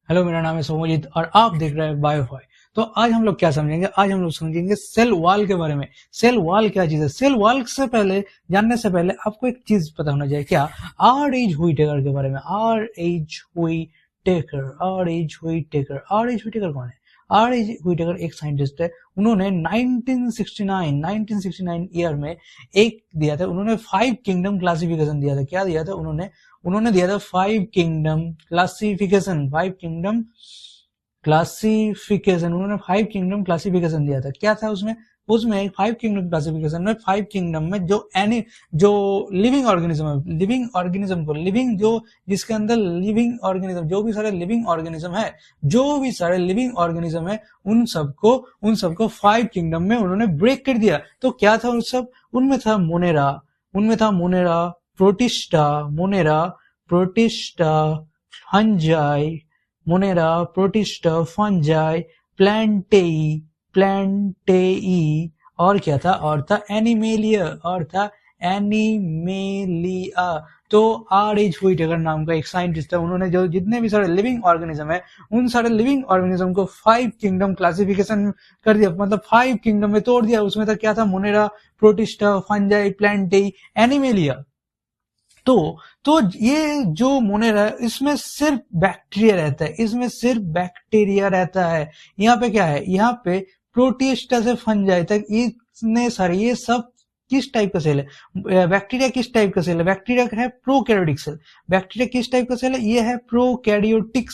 Hello, मेरा नाम है सोमोजीत और आप देख रहे हैं बायोफाई। तो आज हम लोग क्या समझेंगे? आज हम लोग समझेंगे सेल वॉल के बारे में। सेल वॉल क्या चीज है? सेल वॉल से पहले जानने से पहले आपको एक चीज पता होना चाहिए। क्या? आर एच व्हिटेकर के बारे में। आर एच व्हिटेकर कौन है? आर एच व्हिटेकर एक साइंटिस्ट है। उन्होंने 1969 ईयर में एक दिया था। उन्होंने 5 किंगडम क्लासिफिकेशन दिया था। क्या दिया था उन्होंने? उन्होंने दिया था 5 किंगडम क्लासिफिकेशन। 5 किंगडम क्लासिफिकेशन उन्होंने 5 किंगडम क्लासिफिकेशन दिया था। क्या था उसमें? उसमें 5 किंगडम क्लासिफिकेशन में 5 किंगडम में जो लिविंग ऑर्गेनिज्म है, लिविंग जो जिसके अंदर लिविंग ऑर्गेनिज्म, जो भी सारे लिविंग ऑर्गेनिज्म है, उन सबको 5 किंगडम में उन्होंने ब्रेक कर दिया। तो क्या था उन सब? उनमें था Protista, Fungi, Monera, Protista, Fungi, Plantae, और क्या था? और था एनिमेलिया। तो आर एच व्हिटेकर नाम का एक साइंटिस्ट है। उन्होंने जो जितने भी सारे लिविंग ऑर्गेनिज्म है, उन सारे लिविंग ऑर्गेनिज्म को 5 किंगडम क्लासिफिकेशन कर दिया, मतलब 5 किंगडम में तोड़ दिया। उसमें था क्या था? Monera, Protista, Fungi, Plantae, Animalia. तो ये जो मोनेरा है, इसमें सिर्फ बैक्टीरिया रहता है। यहाँ पे क्या है? यहाँ पे प्रोटिस्टा से फंजाई तक इतने सारे, ये सब किस टाइप का सेल है? बैक्टीरिया किस टाइप का सेल है? बैक्टीरिया है प्रोकैरियोटिक सेल। बैक्टीरिया किस टाइप का सेल है? ये है प्रोकैरियोटिक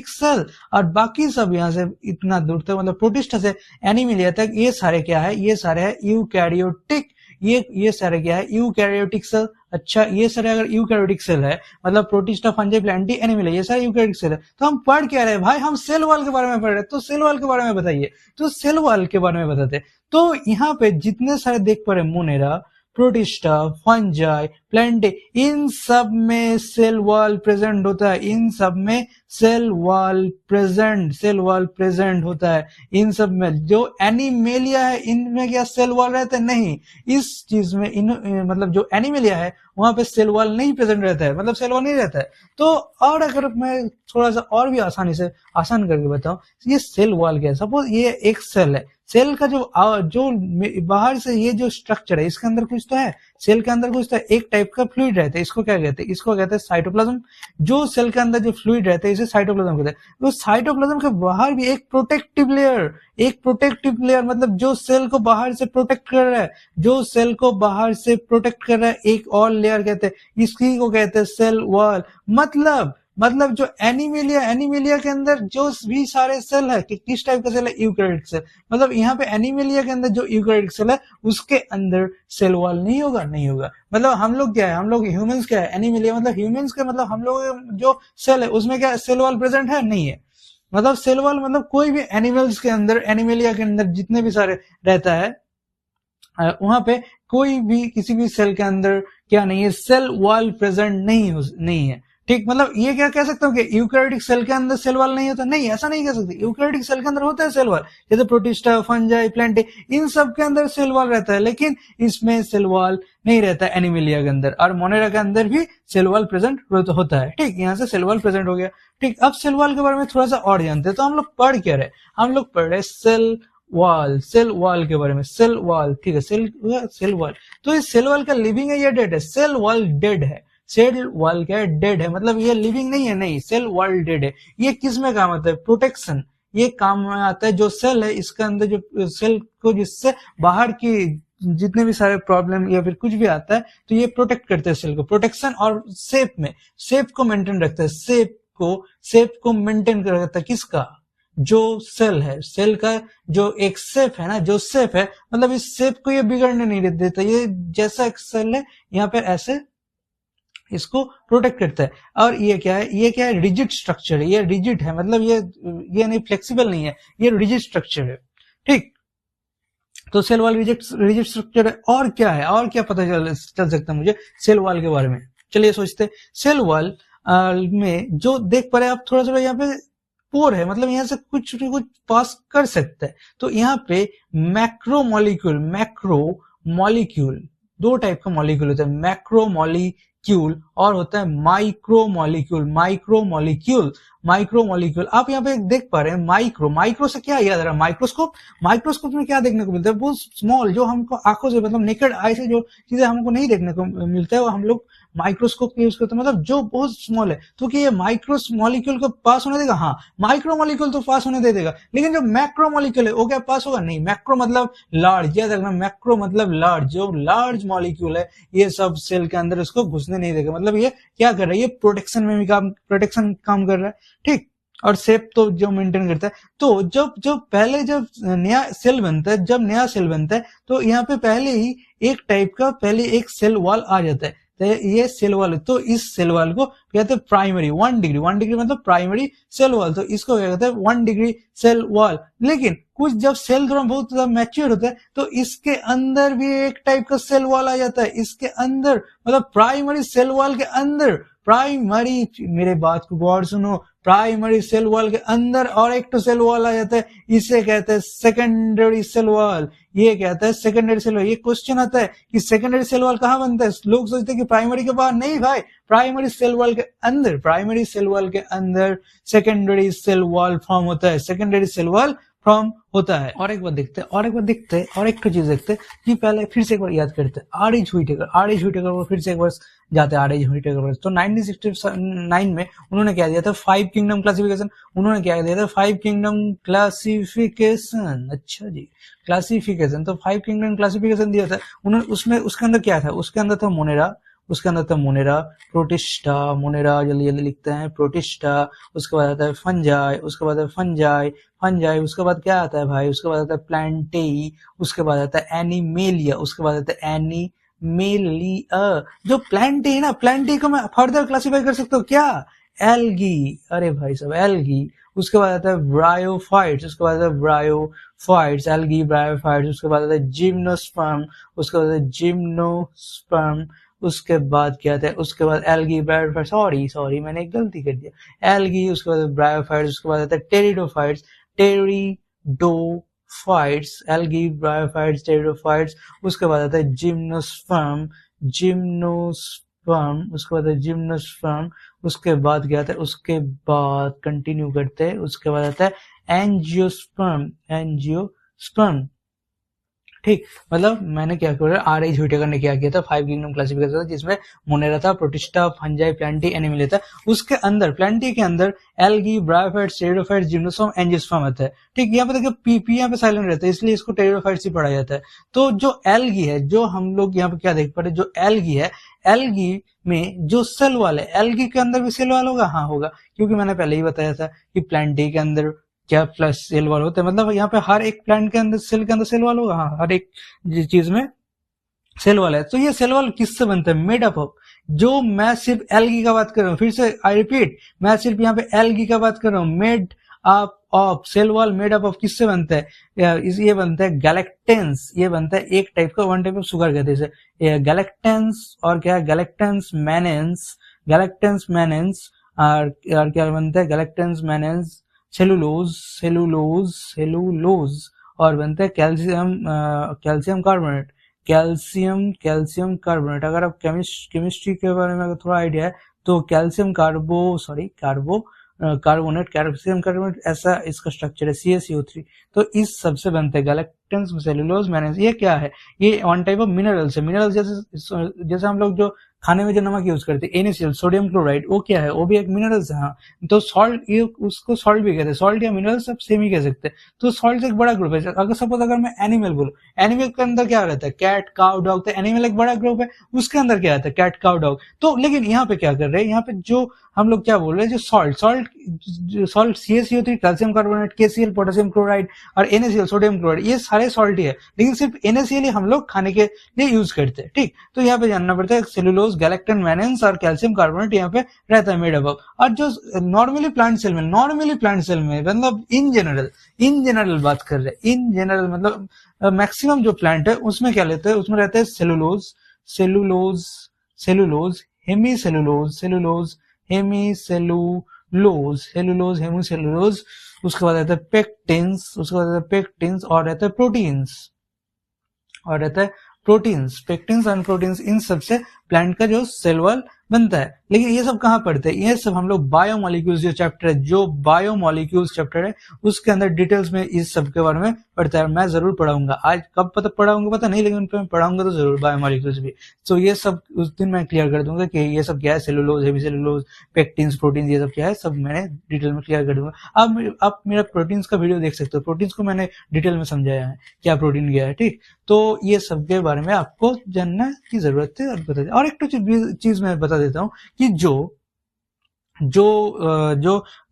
सेल। और बाकी सब यहाँ से इतना दूर तक, मतलब प्रोटिस्टा से एनिमिलिया तक, ये सारे क्या है? ये सारे है यूकैरियोटिक। ये सारे क्या है? Eukaryotic cell. अच्छा, ये सारे अगर यूकैरियोटिक सेल है, मतलब प्रोटिस्टा, फंजाई, प्लांटी, एनिमल, ये सारे यूकैरियोटिक सेल है। तो हम पढ़ क्या रहे हैं भाई? हम सेल वॉल के बारे में पढ़ रहे हैं। तो सेल वॉल के बारे में बताइए। तो सेल वॉल के बारे में बताते। तो यहाँ पे जितने सारे देख पा रहे, मोनेरा, प्रोटिस्टा, फंजाई, प्लांटी, इन सब में सेल वॉल प्रेजेंट होता है। इन सब में सेल वॉल प्रेजेंट होता है। इन सब में जो एनिमेलिया है, इनमें क्या सेल वॉल रहता है? नहीं। इस चीज में मतलब जो एनिमेलिया है, वहां पे सेल वॉल नहीं प्रेजेंट रहता है, मतलब सेल वॉल नहीं रहता है। तो और अगर मैं थोड़ा सा और भी आसान करके बताऊं, ये सेल वॉल क्या है? सपोज ये एक सेल है। सेल का जो बाहर से ये जो स्ट्रक्चर है, इसके अंदर कुछ तो है। सेल के अंदर कुछ तो है, एक टाइप का फ्लूइड रहता है। इसको क्या कहते हैं? इसको कहते हैं साइटोप्लाज्म। जो सेल के अंदर जो फ्लूइड रहता है, इसे साइटोप्लाज्म कहते हैं। तो साइटोप्लाज्म के बाहर भी एक प्रोटेक्टिव लेयर, मतलब जो सेल को बाहर से प्रोटेक्ट कर रहा है, एक और लेयर कहते हैं। इसी को कहते हैं सेल वॉल। मतलब जो एनिमेलिया के अंदर जो भी सारे सेल है, कि किस टाइप का सेल है? Eukaryotic cell. मतलब यहाँ पे एनिमेलिया के अंदर जो यूकैरियोटिक सेल है, उसके अंदर सेल वॉल नहीं होगा। मतलब हम लोग क्या है? हम लोग ह्यूमंस क्या है? एनिमेलिया मतलब ह्यूमंस के, मतलब हम लोग जो सेल है, उसमें क्या सेल वॉल प्रेजेंट है? नहीं है। मतलब सेल वॉल मतलब कोई भी एनिमल्स के अंदर, एनिमेलिया के अंदर जितने भी सारे रहता है, वहां पे कोई भी किसी भी सेल के अंदर क्या नहीं है? सेल वॉल प्रेजेंट नहीं है। ठीक, मतलब ये क्या कह सकता हूँ कि यूकैरियोटिक सेल के अंदर सेल वॉल नहीं होता? नहीं, ऐसा नहीं कह सकते। यूकैरियोटिक सेल के अंदर होता है सेल वॉल, जैसे प्रोटिस्टा, फंजाई, प्लांटी, इन सब के अंदर सेल वॉल रहता है। लेकिन इसमें सेल वॉल नहीं रहता है एनिमेलिया के अंदर। और मोनेरा के अंदर भी सेल वॉल प्रेजेंट होता है। ठीक, यहाँ से सेल वॉल प्रेजेंट हो गया। ठीक, अब सेल वॉल के बारे में थोड़ा सा और जानते हैं। तो हम लोग पढ़ क्या रहे? हम लोग पढ़ रहे सेल वॉल के बारे में। सेल वॉल, ठीक है, सेल वॉल। तो इस सेल वॉल का लिविंग है या डेड है? सेल वॉल डेड है। सेल वॉल क्या है? डेड है। मतलब ये लिविंग नहीं है, नहीं, सेल वॉल डेड है। ये किस में काम आता है? प्रोटेक्शन। ये काम में आता है, जो सेल है इसके अंदर, जो सेल को जिससे बाहर की जितने भी सारे प्रॉब्लम या फिर कुछ भी आता है, तो ये प्रोटेक्ट करते हैं सेल को। प्रोटेक्शन और शेप को मेंटेन रखता है। शेप को मेंटेन कर रखता है। किसका? जो सेल है, सेल का जो एक शेप है ना, जो शेप है, मतलब इस शेप को ये बिगड़ने नहीं देता। ये जैसा एक सेल है, यहाँ पर ऐसे इसको प्रोटेक्ट करता है। और ये क्या है? रिजिड स्ट्रक्चर है। ये रिजिड है, मतलब ये नहीं, फ्लेक्सिबल नहीं है, ये रिजिड स्ट्रक्चर है। ठीक, तो सेल वॉल रिजिड स्ट्रक्चर है। और क्या है? और क्या पता चल सकता है मुझे सेल वॉल के बारे में? चलिए सोचते हैं। सेल वॉल में जो देख पा रहे आप, थोड़ा सा यहाँ पे पोर है, मतलब यहाँ से कुछ पास कर सकता है। तो यहाँ पे मैक्रो मॉलिक्यूल, दो टाइप का मॉलिक्यूल होता है। मैक्रो मॉलिक्यूल और होता है माइक्रोमॉलिक्यूल। माइक्रोमॉलिक्यूल माइक्रोमॉलिक्यूल आप यहाँ पे देख पा रहे हैं, माइक्रो माइक्रो से क्या याद आ रहा है, माइक्रोस्कोप। माइक्रोस्कोप में क्या देखने को मिलता है, बहुत स्मॉल, जो हमको आंखों से मतलब नेकेड आई से जो चीजें हमको नहीं देखने को मिलता है वो हम लोग माइक्रोस्कोप यूज करते हैं, मतलब जो बहुत स्मॉल है। तो कि ये माइक्रो मॉलिक्यूल को पास होने देगा, हाँ माइक्रो मॉलिक्यूल तो पास होने दे देगा, लेकिन जो मैक्रो मॉलिक्यूल है वो क्या पास होगा, नहीं। मैक्रो मतलब लार्ज, याद रखना मैक्रो मतलब लार्ज, जो लार्ज मॉलिक्यूल है ये सब सेल के अंदर उसको घुसने नहीं देगा। मतलब ये क्या कर रहा है, ये प्रोटेक्शन में भी प्रोटेक्शन काम कर रहा है, ठीक। और शेप तो जो मेंटेन करता है। तो जब नया सेल बनता है, जब नया सेल बनता है तो यहाँ पे पहले ही एक टाइप का पहले एक सेल वॉल आ जाता है। तो ये सेल वॉल, तो इस सेल वॉल को कहते हैं प्राइमरी, 1 डिग्री मतलब प्राइमरी सेल वॉल, तो इसको क्या कहते हैं 1 डिग्री सेल वॉल। लेकिन कुछ जब सेल थोड़ा बहुत मैच्योर होता है तो इसके अंदर भी एक टाइप का सेल वॉल आ जाता है, इसके अंदर मतलब प्राइमरी सेल वॉल के अंदर, प्राइमरी, मेरे बात को गौर सुनो, प्राइमरी सेल वॉल के अंदर और एक तो सेल वॉल आ जाता है, इसे कहते हैं सेकेंडरी सेल वॉल। ये कहता है सेकेंडरी सेल वॉल। ये क्वेश्चन आता है कि सेकेंडरी सेल वॉल कहाँ बनता है, लोग सोचते हैं कि प्राइमरी के बाहर, नहीं भाई, प्राइमरी सेल वॉल के अंदर, प्राइमरी सेल वॉल के अंदर सेकेंडरी सेल वॉल फॉर्म होता है, सेकेंडरी सेल वॉल फॉर्म होता है। और एक बार देखते हैं, और एक चीज देखते हैं कि पहले फिर से एक बार याद करते हैं आर.एच. व्हिटेकर को फिर से एक बार जाते हैं आर.एच. व्हिटेकर। तो 1969 में उन्होंने क्या दिया था, 5 किंगडम क्लासिफिकेशन। उन्होंने क्या दिया था, 5 किंगडम क्लासिफिकेशन। अच्छा जी, क्लासिफिकेशन, तो 5 किंगडम क्लासिफिकेशन दिया था उन्होंने। उसमें उसके अंदर क्या था, उसके अंदर था मोनेरा, प्रोटिस्टा, मोनेरा जल्दी लिखते हैं, प्रोटिस्टा। उसके बाद आता है फंजाई, उसके बाद क्या आता है भाई, उसके बाद आता है प्लांटेई, उसके बाद आता है एनिमेलिया, उसके बाद आता है एनिमेलिया। जो प्लांटेई है ना, प्लांटेई को मैं फर्दर क्लासिफाई कर सकता हूँ क्या, एल्गी, अरे भाई साहब एल्गी। उसके बाद आता है ब्रायोफाइट्स, एल्गी ब्रायोफाइट्स। उसके बाद आता है जिम्नोस्पर्म, उसके बाद क्या था, उसके बाद एल्गी ब्रायोफाइट्स, सॉरी मैंने एक गलती कर दिया, एल्गी, उसके बाद ब्रायोफाइट्स, उसके बाद आता है टेरिडोफाइट्स, एल्गी ब्रायोफाइट्स, टेरिडोफाइट्स। उसके बाद आता है जिम्नोस्पर्म, उसके बाद है जिम्नोस्पर्म। उसके बाद क्या आता है, उसके बाद कंटिन्यू करते हैं, उसके बाद आता है एंजियोस्पर्म, ठीक। मतलब मैंने क्या किया, आर.एच. व्हिटेकर ने क्या किया था, 5 किंगडम क्लासिफिकेशन था जिसमें मोनेरा था, प्रोटिस्टा, फंजाई, प्लांटी, एनिमेलिया था। उसके अंदर, प्लांटी के अंदर algae, bryophytes, pteridophytes, gymnosperm, angiosperm आता है, ठीक। यहाँ पे देखिए पी यहाँ पे साइलेंट रहता है, इसलिए इसको टेरिडोफाइट्स ही पढ़ा जाता है। तो जो एल्गी है, जो हम लोग यहाँ पे क्या देख पा रहे, जो एल्गी है, एल्गी में जो सेल वाल है, एल्गी के अंदर भी सेल वाल होगा, हाँ होगा, क्योंकि मैंने पहले ही बताया था कि प्लांटी के अंदर क्या प्लस सेल वाल होते हैं, मतलब यहाँ पे हर एक प्लांट के अंदर सेल के अंदर सेल वाल होगा, हाँ हर एक चीज में सेल वाल है। तो ये सेल वाल किससे बनता है, मेड अप ऑफ, जो मैं सिर्फ एल्गी का बात कर रहा हूँ, फिर से आई रिपीट, मैं सिर्फ यहाँ पे एल्गी का बात कर रहा हूँ, made up of, cell wall made up of किससे बनता है, ये बनता है गैलेक्टेंस, ये बनता है एक टाइप का, वन टाइप ऑफ शुगर कहते हैं इसे, गैलेक्टेंस, और क्या गैलेक्टेंस मैनेंस, और क्या बनता है कार्बोनेट मैनेंस, सेलुलोज, और बनता है कैल्शियम कार्बोनेट। अगर आप केमिस्ट्री के बारे में अगर थोड़ा आइडिया है तो कैल्शियम कार्बोनेट ऐसा इसका स्ट्रक्चर है, CaCO3। तो इस सबसे बनते हैं गैलेक्टेंस, सेलुलोज, मैनेंस। ये क्या है, ये वन टाइप ऑफ मिनरल्स है। मिनरल्स जैसे हम लोग जो खाने में जो नमक यूज करते हैं, NaCl, सोडियम क्लोराइड, वो क्या है, वो भी एक मिनरल्स है, हाँ। तो सॉल्ट, ये उसको सॉल्ट भी कहते हैं, सॉल्ट या मिनरल सब सेम ही कह सकते हैं। तो सॉल्ट एक बड़ा ग्रुप है। अगर सपोज अगर मैं एनिमल बोलूं, एनिमल के अंदर क्या रहता है, कैट, काउ, डॉग, तो एनिमल एक बड़ा ग्रुप है, उसके अंदर क्या आता है, कैट, काउ, डॉग। तो लेकिन यहाँ पे क्या कर रहे हैं, यहाँ पे जो हम लोग क्या बोल रहे हैं, जो salt CaCO3, calcium carbonate, KCl, potassium chloride, और NaCl, सोडियम क्लोराइड, ये सारे सॉल्ट ही है, लेकिन सिर्फ NaCl ही हम लोग खाने के लिए यूज करते हैं, ठीक। तो यहाँ पे जानना पड़ता है सेलुलोज, गैलेक्टन, मैनेंस और कैल्शियम कार्बोनेट यहाँ पे रहता है मेड अप। और जो नॉर्मली प्लांट सेल में मतलब इन जनरल बात कर रहे हैं, इन जनरल मतलब मैक्सिमम जो प्लांट है उसमें क्या लेते हैं, उसमें रहता है सेलुलोज, हेमीसेलुलोज, उसके बाद रहता है पेक्टिन्स, और रहता है प्रोटीन्स, पेक्टिन्स एंड प्रोटीन्स, इन सबसे प्लांट का जो सेल वॉल बनता है। लेकिन ये सब कहाँ पढ़ते हैं? ये सब हम लोग बायोमोलिक्यूल्स जो चैप्टर है, जो बायोमोलिक्यूल्स चैप्टर है, उसके अंदर डिटेल्स में इस सब के बारे में पढ़ता है। मैं जरूर पढ़ाऊंगा, आज कब पता पढ़ाऊंगा पता नहीं, लेकिन उन पर मैं पढ़ाऊंगा तो जरूर बायोमोलिक्यूल्स भी। तो ये सब उस दिन मैं क्लियर कर दूंगा कि ये सब क्या है, cellulose, hemicellulose, pectins, protein, ये सब क्या है, सब मैंने डिटेल में क्लियर कर दूंगा। अब आप मेरा प्रोटीन्स का वीडियो देख सकते हो, प्रोटीन्स को मैंने डिटेल में समझाया है, क्या प्रोटीन क्या है, ठीक। तो ये सब के बारे में आपको जानना की जरूरत है। और एक तो चीज मैं बता देता हूँ कि जो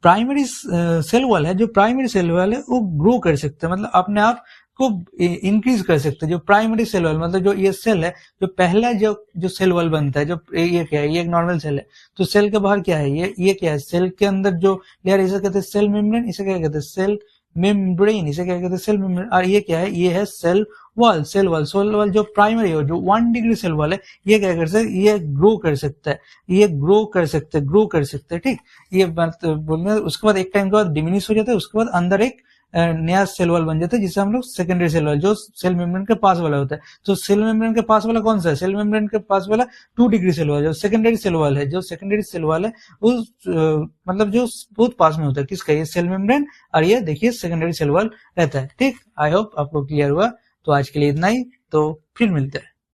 प्राइमरी सेल वॉल है, जो प्राइमरी सेल वॉल है वो ग्रो कर सकते हैं, मतलब अपने आप को इंक्रीज कर सकते हैं। जो प्राइमरी सेल वॉल मतलब जो ये सेल है, जो पहला जो सेल वॉल बनता है, जो ये क्या है, ये एक नॉर्मल सेल है। तो सेल के बाहर क्या है, ये क्या है, सेल के अंदर जो लेयर, इसे कहते हैं सेल मेम्ब्रेन, इसे क्या कहते हैं, सेल मेम्ब्रेन, इसे क्या कहते हैं, सेल मेम्ब्रेन। और ये क्या है, ये है सेल वॉल। सेल वॉल जो प्राइमरी हो, जो 1 डिग्री सेल वॉल है, ये क्या कर सकता है, ये ग्रो कर सकता है, ये ग्रो कर सकते हैं, ठीक। ये बात बोलने, उसके बाद एक टाइम के बाद डिमिनिश हो जाता है, उसके बाद अंदर एक नया सेल वॉल बन जाता है, जिसे हम लोग सेकेंडरी सेल वॉल, जो सेल मेम्ब्रेन के पास वाला होता है। तो सेल मेम्ब्रेन के पास वाला कौन सा है, सेल मेम्ब्रेन के पास वाला 2 डिग्री सेल वॉल, जो सेकेंडरी सेल वॉल है, जो सेकेंडरी सेल वॉल है उस मतलब जो बहुत पास में होता है, किसका, ये सेल मेम्ब्रेन, और ये देखिए सेकेंडरी सेल वॉल रहता है, ठीक। आई होप आपको क्लियर हुआ। तो आज के लिए इतना ही, तो फिर मिलते हैं।